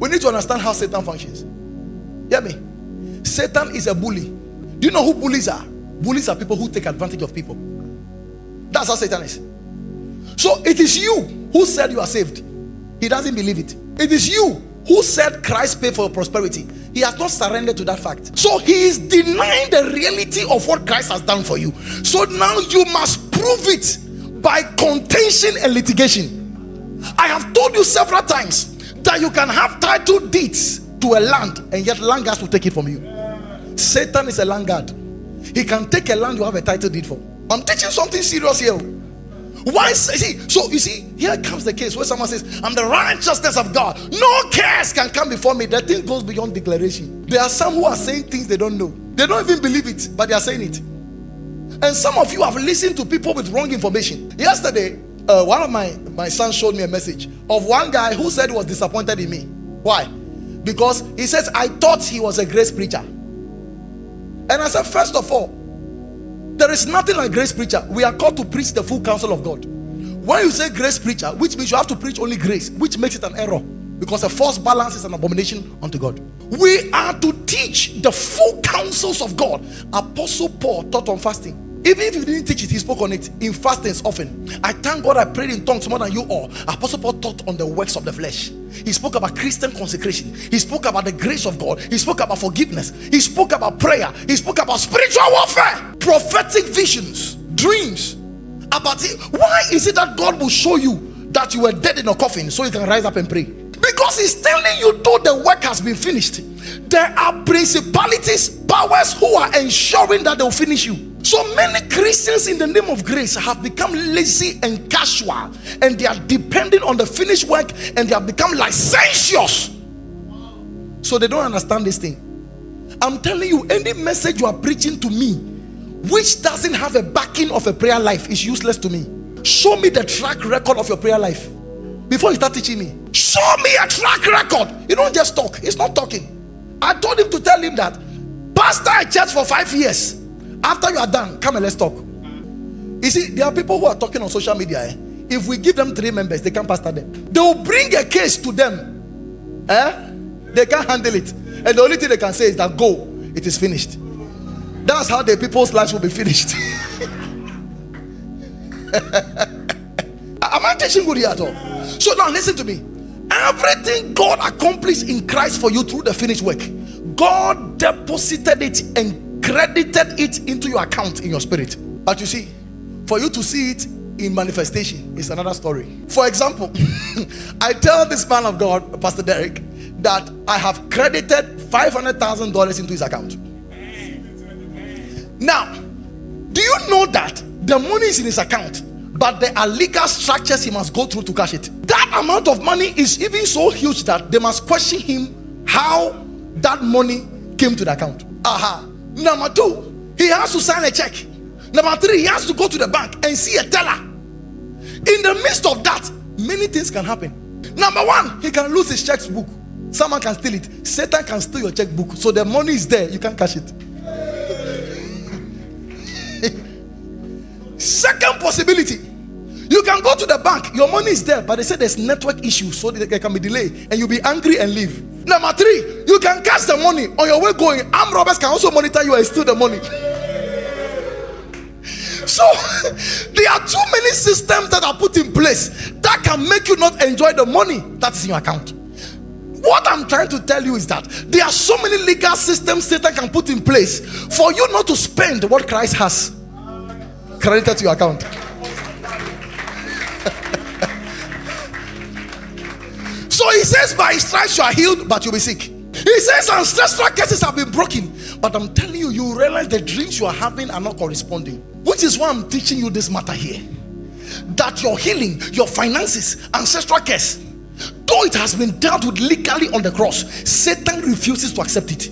We need to understand how Satan functions. Hear me? Satan is a bully. Do you know who bullies are? Bullies are people who take advantage of people. That's how Satan is. So it is you who said you are saved. He doesn't believe it. It is you who said Christ paid for your prosperity. He has not surrendered to that fact. So he is denying the reality of what Christ has done for you. So now you must prove it by contention and litigation. I have told you several times that you can have title deeds to a land and yet land guards will take it from you. Satan is a land guard. He can take a land you have a title deed for. I'm teaching something serious here. Why? So you see, here comes the case where someone says, I'm the righteousness of God. No curse can come before me. That thing goes beyond declaration. There are some who are saying things they don't know. They don't even believe it, but they are saying it. And some of you have listened to people with wrong information. Yesterday, one of my sons showed me a message of one guy who said he was disappointed in me. Why? Because he says, I thought he was a grace preacher. And I said, first of all, there is nothing like grace preacher. We are called to preach the full counsel of God. When you say grace preacher, which means you have to preach only grace, which makes it an error, because a false balance is an abomination unto God. We are to teach the full counsels of God. Apostle Paul taught on fasting. Even if you didn't teach it, he spoke on it in fastings often. I thank God I prayed in tongues more than you all. Apostle Paul taught on the works of the flesh. He spoke about Christian consecration. He spoke about the grace of God. He spoke about forgiveness. He spoke about prayer. He spoke about spiritual warfare, prophetic visions, dreams. About it. Why is it that God will show you that you were dead in a coffin so you can rise up and pray? Because he's telling you, though the work has been finished, there are principalities, powers who are ensuring that they'll finish you. So many Christians in the name of grace have become lazy and casual, and they are depending on the finished work, and they have become licentious. So they don't understand this thing. I'm telling you, any message you are preaching to me which doesn't have a backing of a prayer life is useless to me. Show me the track record of your prayer life before you start teaching me. Show me a track record. You don't just talk. He's not talking. I told him to tell him that pastor a church for 5 years. After you are done, come and let's talk. You see, there are people who are talking on social media. If we give them 3 members, they can't pastor them. They will bring a case to them. They can't handle it. And the only thing they can say is that go, it is finished. That's how the people's lives will be finished. Am I teaching good here at all? So now listen to me. Everything God accomplished in Christ for you through the finished work, God deposited it and credited it into your account in your spirit. But you see, for you to see it in manifestation is another story. For example, I tell this man of God, Pastor Derek, that I have credited $500,000 into his account. Now, do you know that the money is in his account, but there are legal structures he must go through to cash it? That amount of money is even so huge that they must question him how that money came to the account. Number 2, he has to sign a check. Number 3, he has to go to the bank and see a teller. In the midst of that, many things can happen. Number 1, he can lose his checkbook. Someone can steal it. Satan can steal your checkbook. So the money is there, you can't cash it. Second possibility, you can go to the bank, your money is there, but they say there's network issues, so there can be delay, and you'll be angry and leave. Number 3, you can cash the money on your way going. Armed robbers can also monitor you and steal the money. So there are too many systems that are put in place that can make you not enjoy the money that is in your account. What I'm trying to tell you is that there are so many legal systems Satan can put in place for you not to spend what Christ has credited to your account. So he says, by his stripes you are healed, but you'll be sick. He says ancestral curses have been broken. But I'm telling you, you realize the dreams you are having are not corresponding. Which is why I'm teaching you this matter here. That your healing, your finances, ancestral curse, though it has been dealt with legally on the cross, Satan refuses to accept it.